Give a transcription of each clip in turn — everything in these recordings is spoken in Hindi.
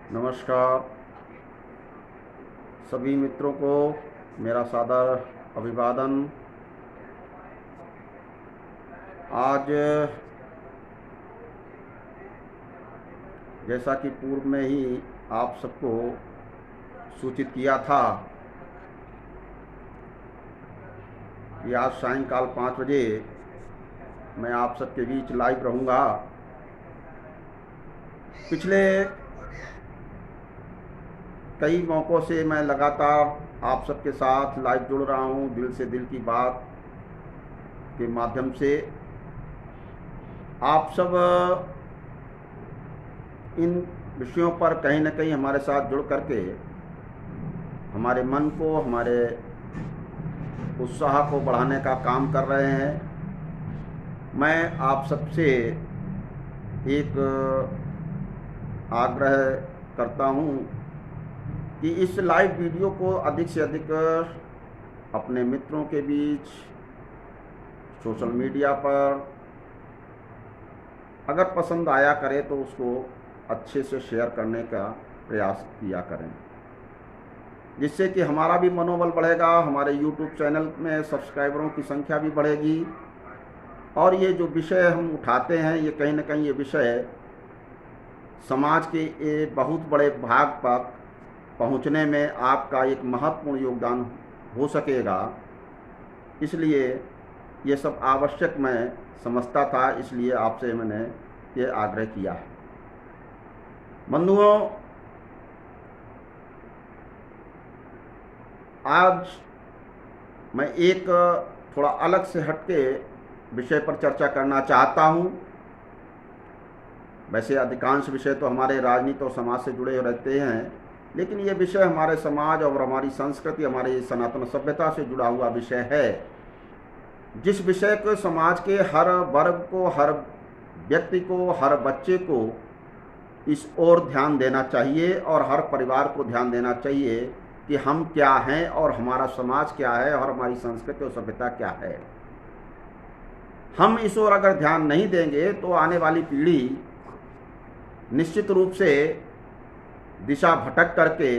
नमस्कार। सभी मित्रों को मेरा सादर अभिवादन। आज जैसा कि पूर्व में ही आप सबको सूचित किया था कि आज सायंकाल 5 बजे मैं आप सबके बीच लाइव रहूँगा। पिछले कई मौक़ों से मैं लगातार आप सबके साथ लाइव जुड़ रहा हूँ, दिल से दिल की बात के माध्यम से। आप सब इन विषयों पर कहीं न कहीं हमारे साथ जुड़ करके हमारे मन को, हमारे उत्साह को बढ़ाने का काम कर रहे हैं। मैं आप सबसे एक आग्रह करता हूँ कि इस लाइव वीडियो को अधिक से अधिक अपने मित्रों के बीच, सोशल मीडिया पर अगर पसंद आया करे तो उसको अच्छे से शेयर करने का प्रयास किया करें, जिससे कि हमारा भी मनोबल बढ़ेगा, हमारे YouTube चैनल में सब्सक्राइबरों की संख्या भी बढ़ेगी। और ये जो विषय हम उठाते हैं, ये कहीं न कहीं ये विषय समाज के एक बहुत बड़े भाग पर पहुंचने में आपका एक महत्वपूर्ण योगदान हो सकेगा। इसलिए ये सब आवश्यक मैं समझता था, इसलिए आपसे मैंने ये आग्रह किया है। बंधुओं, आज मैं एक थोड़ा अलग से हटके विषय पर चर्चा करना चाहता हूँ। वैसे अधिकांश विषय तो हमारे राजनीति और समाज से जुड़े रहते हैं, लेकिन ये विषय हमारे समाज और हमारी संस्कृति, हमारी सनातन सभ्यता से जुड़ा हुआ विषय है, जिस विषय को समाज के हर वर्ग को, हर व्यक्ति को, हर बच्चे को इस ओर ध्यान देना चाहिए और हर परिवार को ध्यान देना चाहिए कि हम क्या हैं और हमारा समाज क्या है और हमारी संस्कृति और सभ्यता क्या है। हम इस ओर अगर ध्यान नहीं देंगे तो आने वाली पीढ़ी निश्चित रूप से दिशा भटक करके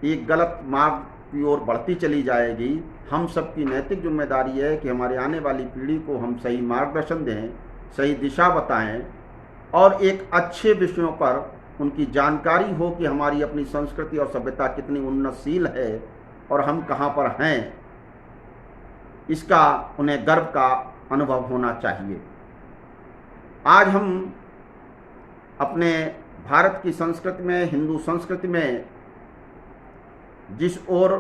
एक गलत मार्ग की ओर बढ़ती चली जाएगी। हम सबकी नैतिक जिम्मेदारी है कि हमारे आने वाली पीढ़ी को हम सही मार्गदर्शन दें, सही दिशा बताएं और एक अच्छे विषयों पर उनकी जानकारी हो कि हमारी अपनी संस्कृति और सभ्यता कितनी उन्नतशील है और हम कहाँ पर हैं, इसका उन्हें गर्व का अनुभव होना चाहिए। आज हम अपने भारत की संस्कृति में, हिंदू संस्कृति में जिस ओर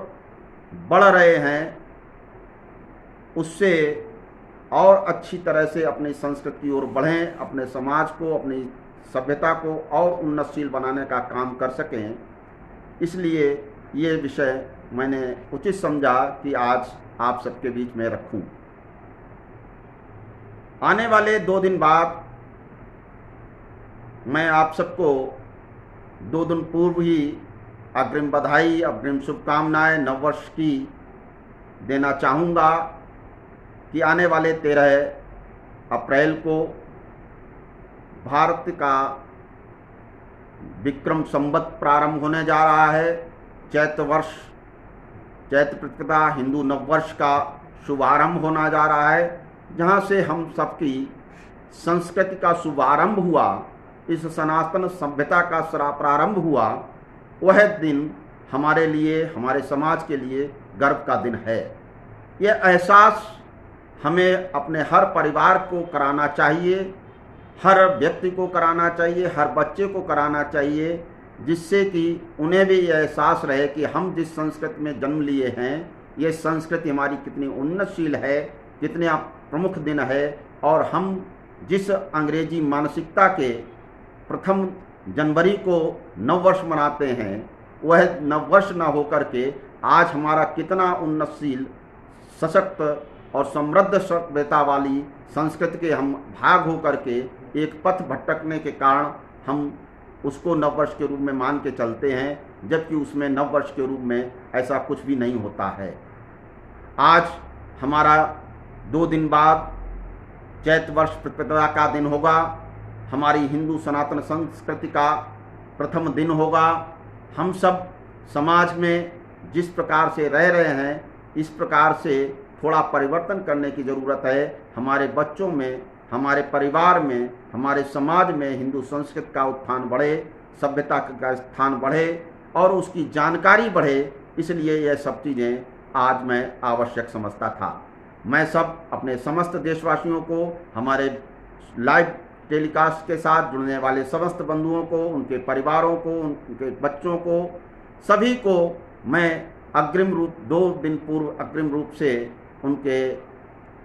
बढ़ रहे हैं, उससे और अच्छी तरह से अपनी संस्कृति की ओर बढ़ें, अपने समाज को, अपनी सभ्यता को और उन्नतशील बनाने का काम कर सकें। इसलिए ये विषय मैंने उचित समझा कि आज आप सबके बीच में रखूं। आने वाले 2 दिन बाद मैं आप सबको 2 दिन पूर्व ही अग्रिम बधाई, अग्रिम शुभकामनाएं नववर्ष की देना चाहूँगा कि आने वाले 13 अप्रैल को भारत का विक्रम संवत प्रारंभ होने जा रहा है। चैत्र प्रतिपदा हिंदू नववर्ष का शुभारंभ होना जा रहा है, जहाँ से हम सबकी संस्कृति का शुभारंभ हुआ, इस सनातन सभ्यता का प्रारंभ हुआ। वह दिन हमारे लिए, हमारे समाज के लिए गर्व का दिन है। यह एहसास हमें अपने हर परिवार को कराना चाहिए, हर व्यक्ति को कराना चाहिए, हर बच्चे को कराना चाहिए, जिससे कि उन्हें भी यह एहसास रहे कि हम जिस संस्कृति में जन्म लिए हैं, ये संस्कृति हमारी कितनी उन्नतशील है, कितने प्रमुख दिन है। और हम जिस अंग्रेजी मानसिकता के 1 जनवरी को नववर्ष मनाते हैं, वह नववर्ष न होकर के आज हमारा कितना उन्नतशील, सशक्त और समृद्ध सभ्यता वाली संस्कृति के हम भाग होकर के एक पथ भटकने के कारण हम उसको नववर्ष के रूप में मान के चलते हैं, जबकि उसमें नववर्ष के रूप में ऐसा कुछ भी नहीं होता है। आज हमारा 2 दिन बाद चैत्र वर्ष प्रतिपदा का दिन होगा। हमारी हिंदू सनातन संस्कृति का प्रथम दिन होगा। हम सब समाज में जिस प्रकार से रह रहे हैं इस प्रकार से थोड़ा परिवर्तन करने की ज़रूरत है। हमारे बच्चों में, हमारे परिवार में, हमारे समाज में हिंदू संस्कृति का उत्थान बढ़े, सभ्यता का स्थान बढ़े और उसकी जानकारी बढ़े, इसलिए यह सब चीज़ें आज मैं आवश्यक समझता था। मैं सब अपने समस्त देशवासियों को, हमारे लाइव टेलीकास्ट के साथ जुड़ने वाले समस्त बंधुओं को, उनके परिवारों को, उनके बच्चों को, सभी को मैं अग्रिम रूप 2 दिन पूर्व अग्रिम रूप से उनके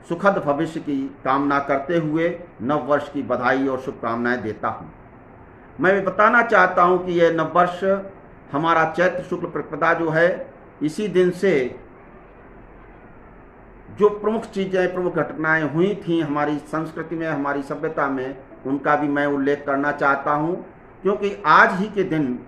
सुखद भविष्य की कामना करते हुए नव वर्ष की बधाई और शुभकामनाएं देता हूं। मैं बताना चाहता हूं कि यह नव वर्ष हमारा चैत्र शुक्ल प्रतिपदा जो है, इसी दिन से जो प्रमुख चीज़ें, प्रमुख घटनाएं हुई थीं हमारी संस्कृति में, हमारी सभ्यता में, उनका भी मैं उल्लेख करना चाहता हूं। क्योंकि आज ही के दिन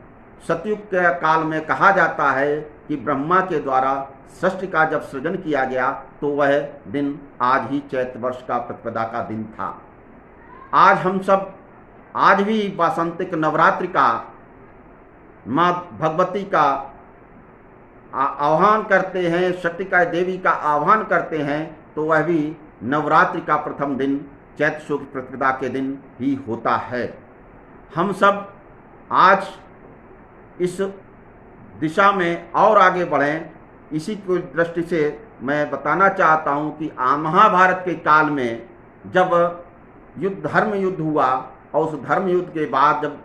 सतयुग के काल में कहा जाता है कि ब्रह्मा के द्वारा सृष्टि का जब सृजन किया गया तो वह दिन आज ही चैत्र वर्ष का प्रतिपदा का दिन था। आज हम सब आज भी वासंतिक नवरात्रि का, माँ भगवती का आह्वान करते हैं, शक्ति का देवी का आह्वान करते हैं, तो वह भी नवरात्रि का प्रथम दिन चैत्र शुक्ल प्रतिपदा के दिन ही होता है। हम सब आज इस दिशा में और आगे बढ़ें, इसी की दृष्टि से मैं बताना चाहता हूं कि महाभारत के काल में जब धर्म युद्ध हुआ और उस धर्म युद्ध के बाद जब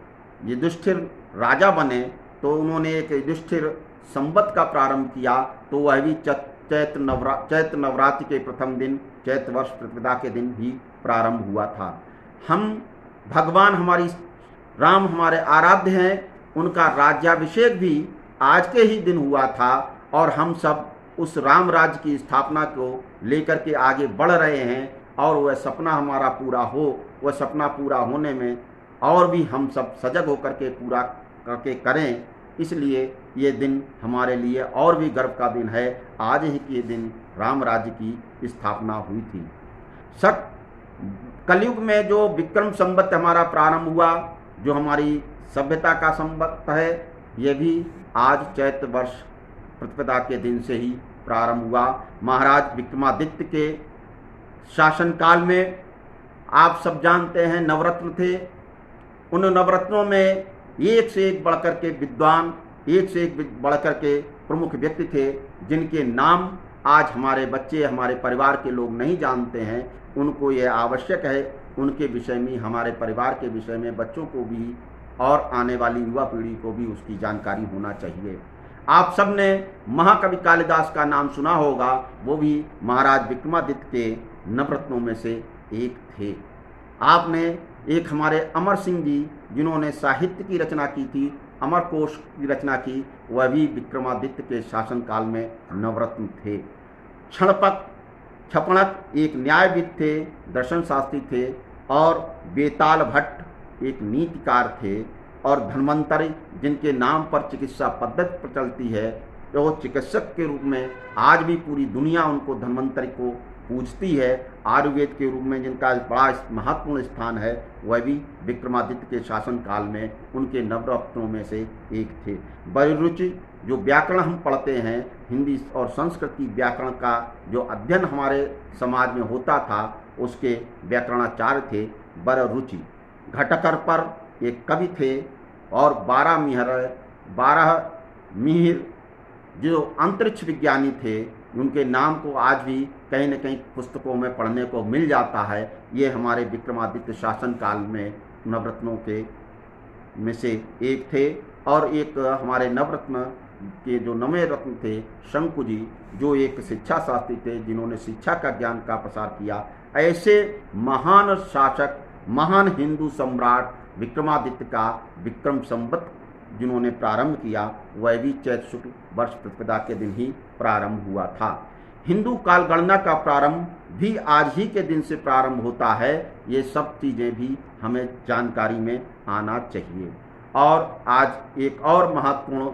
युधिष्ठिर राजा बने तो उन्होंने एक युधिष्ठिर संवत का प्रारंभ किया, तो वह भी चैत्र नवरात्रि के प्रथम दिन चैत्र वर्ष प्रतिपदा के दिन ही प्रारंभ हुआ था। हम भगवान हमारी राम हमारे आराध्य हैं, उनका राज्याभिषेक भी आज के ही दिन हुआ था और हम सब उस राम राज्य की स्थापना को लेकर के आगे बढ़ रहे हैं और वह सपना हमारा पूरा हो, वह सपना पूरा होने में और भी हम सब सजग होकर के पूरा करके करें। इसलिए ये दिन हमारे लिए और भी गर्व का दिन है। आज ही के दिन राम राज्य की स्थापना हुई थी। कलयुग में जो विक्रम संवत हमारा प्रारंभ हुआ, जो हमारी सभ्यता का संवत है, ये भी आज चैत्र वर्ष प्रतिपदा के दिन से ही प्रारंभ हुआ। महाराज विक्रमादित्य के शासनकाल में आप सब जानते हैं नवरत्न थे। उन नवरत्नों में एक से एक बढ़कर के विद्वान, एक से एक बढ़कर के प्रमुख व्यक्ति थे, जिनके नाम आज हमारे बच्चे, हमारे परिवार के लोग नहीं जानते हैं। उनको यह आवश्यक है उनके विषय में, हमारे परिवार के विषय में बच्चों को भी और आने वाली युवा पीढ़ी को भी उसकी जानकारी होना चाहिए। आप सब ने महाकवि कालिदास का नाम सुना होगा, वो भी महाराज विक्रमादित्य के नवरत्नों में से एक थे। आपने एक हमारे अमर सिंह जी, जिन्होंने साहित्य की रचना की थी, अमर कोश की रचना की, वह भी विक्रमादित्य के शासनकाल में नवरत्न थे। क्षपणक एक न्यायविद थे, दर्शन शास्त्री थे और बेताल भट्ट एक नीतिकार थे और धन्वंतरी, जिनके नाम पर चिकित्सा पद्धति प्रचलती है, तो चिकित्सक के रूप में आज भी पूरी दुनिया उनको धन्वंतरी को पूजती है। आयुर्वेद के रूप में जिनका बड़ा महत्वपूर्ण स्थान है, वह भी विक्रमादित्य के शासनकाल में उनके नवरत्नों में से एक थे। बड़रुचि, जो व्याकरण हम पढ़ते हैं, हिंदी और संस्कृत की व्याकरण का जो अध्ययन हमारे समाज में होता था, उसके व्याकरणाचार्य थे बड़रुचि। घटकर पर एक कवि थे और 12 मिहिर जो अंतरिक्ष विज्ञानी थे, उनके नाम को आज भी कहीं न कहीं पुस्तकों में पढ़ने को मिल जाता है। ये हमारे विक्रमादित्य शासनकाल में नवरत्नों के में से एक थे। और एक हमारे नवरत्न के जो नवे रत्न थे, शंकु जी, जो एक शिक्षा शास्त्री थे, जिन्होंने शिक्षा का ज्ञान का प्रसार किया। ऐसे महान शासक, महान हिंदू सम्राट विक्रमादित्य का विक्रम संवत जिन्होंने प्रारंभ किया, वह भी चैत्र शुक्ल वर्ष प्रतिपदा के दिन ही प्रारंभ हुआ था। हिंदू कालगणना का प्रारंभ भी आज ही के दिन से प्रारंभ होता है। ये सब चीज़ें भी हमें जानकारी में आना चाहिए। और आज एक और महत्वपूर्ण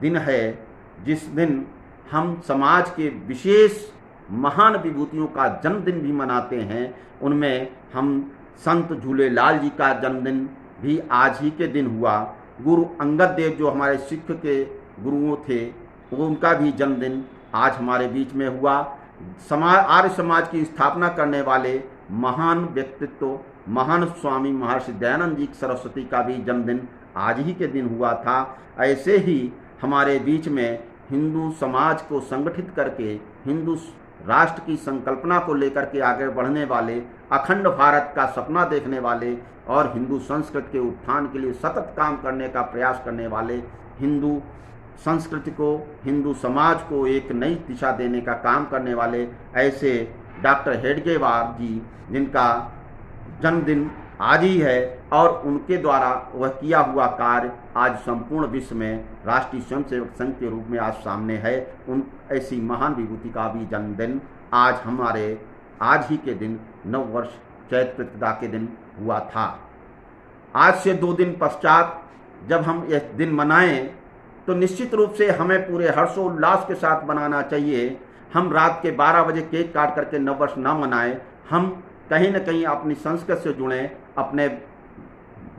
दिन है, जिस दिन हम समाज के विशेष महान विभूतियों का जन्मदिन भी मनाते हैं। उनमें हम संत झूलेलाल जी का जन्मदिन भी आज ही के दिन हुआ। गुरु अंगद देव जो हमारे सिख के गुरुओं थे, उनका भी जन्मदिन आज हमारे बीच में हुआ। आर्य समाज की स्थापना करने वाले महान व्यक्तित्व महान स्वामी महर्षि दयानंद जी सरस्वती का भी जन्मदिन आज ही के दिन हुआ था। ऐसे ही हमारे बीच में हिंदू समाज को संगठित करके हिंदू राष्ट्र की संकल्पना को लेकर के आगे बढ़ने वाले, अखंड भारत का सपना देखने वाले और हिंदू संस्कृति के उत्थान के लिए सतत काम करने का प्रयास करने वाले, हिंदू संस्कृति को, हिंदू समाज को एक नई दिशा देने का काम करने वाले ऐसे डॉक्टर हेडगेवार जी, जिनका जन्मदिन आज ही है और उनके द्वारा वह किया हुआ कार्य आज संपूर्ण विश्व में राष्ट्रीय स्वयंसेवक संघ के रूप में आज सामने है। उन ऐसी महान विभूति का भी जन्मदिन आज हमारे आज ही के दिन नव वर्ष चैत्र प्रतिपदा के दिन हुआ था। आज से 2 दिन पश्चात जब हम यह दिन मनाएं तो निश्चित रूप से हमें पूरे हर्षोल्लास के साथ मनाना चाहिए। हम रात के 12 बजे केक काट करके नव वर्ष न मनाएं, हम कहीं न कहीं अपनी संस्कृति से जुड़ें, अपने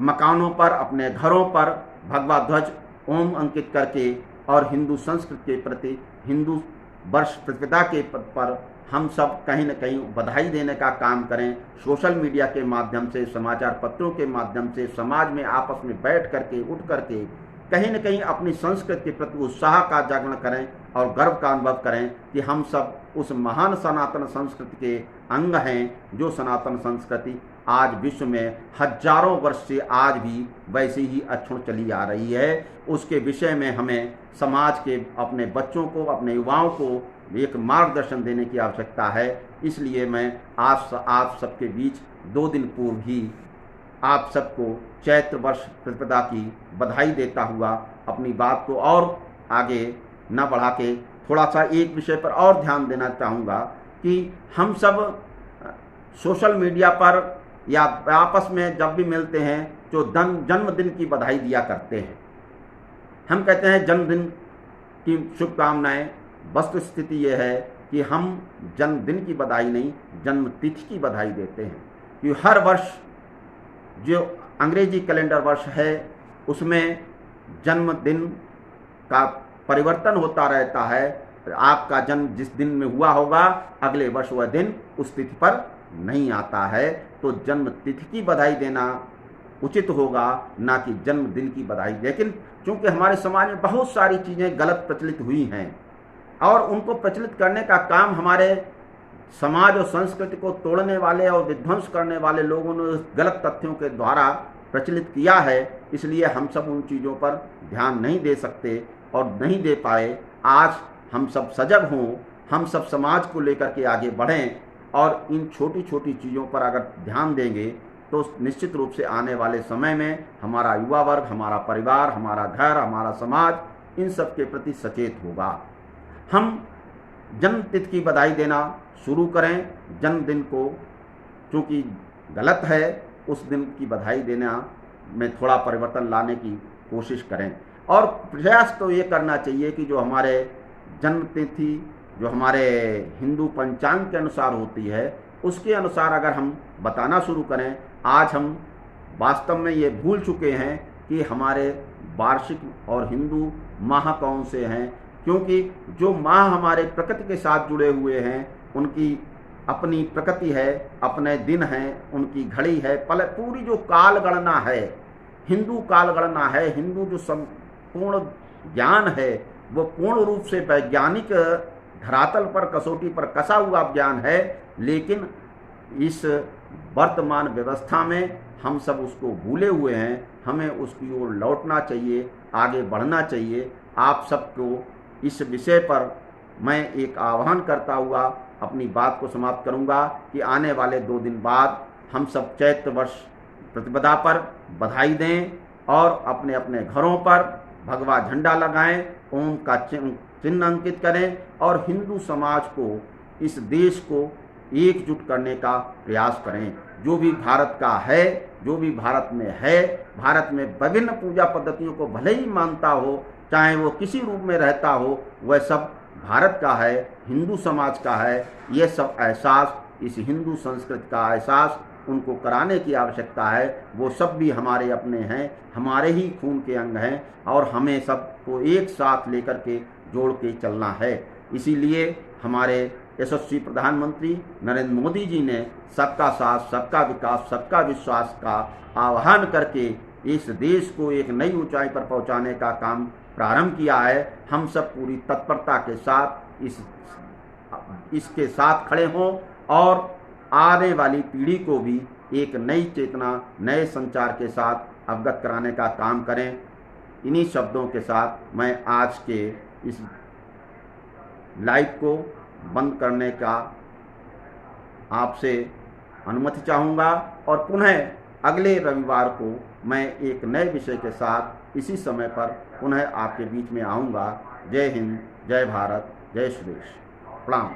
मकानों पर, अपने घरों पर भगवा ध्वज ओम अंकित करके और हिंदू संस्कृति के प्रति हिंदू वर्ष प्रतिपदा के पर हम सब कहीं न कहीं बधाई देने का काम करें। सोशल मीडिया के माध्यम से, समाचार पत्रों के माध्यम से, समाज में आपस में बैठ करके, उठ करके कहीं न कहीं अपनी संस्कृति के प्रति उत्साह का जागरण करें और गर्व का अनुभव करें कि हम सब उस महान सनातन संस्कृति के अंग हैं, जो सनातन संस्कृति आज विश्व में हजारों वर्ष से आज भी वैसे ही अक्षुण्ण चली आ रही है। उसके विषय में हमें समाज के अपने बच्चों को, अपने युवाओं को एक मार्गदर्शन देने की आवश्यकता है। इसलिए मैं आप सबके बीच 2 दिन पूर्व ही आप सबको चैत्र वर्ष प्रतिपदा की बधाई देता हुआ अपनी बात को और आगे न बढ़ा के थोड़ा सा एक विषय पर और ध्यान देना चाहूँगा कि हम सब सोशल मीडिया पर या आपस में जब भी मिलते हैं जो जन्मदिन की बधाई दिया करते हैं। हम कहते हैं जन्मदिन की शुभकामनाएं। वस्तु स्थिति ये है कि हम जन्मदिन की बधाई नहीं, जन्मतिथि की बधाई देते हैं कि हर वर्ष जो अंग्रेजी कैलेंडर वर्ष है उसमें जन्मदिन का परिवर्तन होता रहता है। आपका जन्म जिस दिन में हुआ होगा अगले वर्ष वह दिन उस तिथि पर नहीं आता है, तो जन्म तिथि की बधाई देना उचित होगा, ना कि जन्मदिन की बधाई। लेकिन चूंकि हमारे समाज में बहुत सारी चीज़ें गलत प्रचलित हुई हैं और उनको प्रचलित करने का काम हमारे समाज और संस्कृति को तोड़ने वाले और विध्वंस करने वाले लोगों ने गलत तथ्यों के द्वारा प्रचलित किया है, इसलिए हम सब उन चीज़ों पर ध्यान नहीं दे सकते और नहीं दे पाए। आज हम सब सजग हों, हम सब समाज को लेकर के आगे बढ़ें और इन छोटी छोटी चीज़ों पर अगर ध्यान देंगे तो निश्चित रूप से आने वाले समय में हमारा युवा वर्ग, हमारा परिवार, हमारा घर, हमारा समाज इन सब के प्रति सचेत होगा। हम जन्मतिथि की बधाई देना शुरू करें। जन्मदिन को चूँकि गलत है, उस दिन की बधाई देना में थोड़ा परिवर्तन लाने की कोशिश करें और प्रयास तो ये करना चाहिए कि जो हमारे जन्मतिथि जो हमारे हिंदू पंचांग के अनुसार होती है उसके अनुसार अगर हम बताना शुरू करें। आज हम वास्तव में ये भूल चुके हैं कि हमारे वार्षिक और हिंदू माह कौन से हैं, क्योंकि जो माह हमारे प्रकृति के साथ जुड़े हुए हैं उनकी अपनी प्रकृति है, अपने दिन हैं, उनकी घड़ी है, पूरी जो काल गणना है, हिंदू काल गणना है, हिंदू जो संपूर्ण ज्ञान है वो पूर्ण रूप से वैज्ञानिक धरातल पर, कसौटी पर कसा हुआ ज्ञान है। लेकिन इस वर्तमान व्यवस्था में हम सब उसको भूले हुए हैं। हमें उसकी ओर लौटना चाहिए, आगे बढ़ना चाहिए। आप सबको इस विषय पर मैं एक आह्वान करता हुआ अपनी बात को समाप्त करूंगा कि आने वाले 2 दिन बाद हम सब चैत्र वर्ष प्रतिपदा पर बधाई दें और अपने अपने घरों पर भगवा झंडा लगाएं, ओम का चिन्ह अंकित करें और हिंदू समाज को, इस देश को एकजुट करने का प्रयास करें। जो भी भारत का है, जो भी भारत में है, भारत में विभिन्न पूजा पद्धतियों को भले ही मानता हो, चाहे वो किसी रूप में रहता हो, वह सब भारत का है, हिंदू समाज का है। ये सब एहसास, इस हिंदू संस्कृति का एहसास उनको कराने की आवश्यकता है, वो सब भी हमारे अपने हैं, हमारे ही खून के अंग हैं और हमें सबको एक साथ लेकर के जोड़ के चलना है। इसीलिए हमारे यशस्वी प्रधानमंत्री नरेंद्र मोदी जी ने सबका साथ, सबका विकास, सबका विश्वास का आह्वान करके इस देश को एक नई ऊंचाई पर पहुंचाने का काम प्रारंभ किया है। हम सब पूरी तत्परता के साथ इसके साथ खड़े हों और आने वाली पीढ़ी को भी एक नई चेतना, नए संचार के साथ अवगत कराने का काम करें। इन्हीं शब्दों के साथ मैं आज के इस लाइव को बंद करने का आपसे अनुमति चाहूँगा और पुनः अगले रविवार को मैं एक नए विषय के साथ इसी समय पर पुनः आपके बीच में आऊँगा। जय हिंद, जय भारत, जय सुरेश, प्रणाम।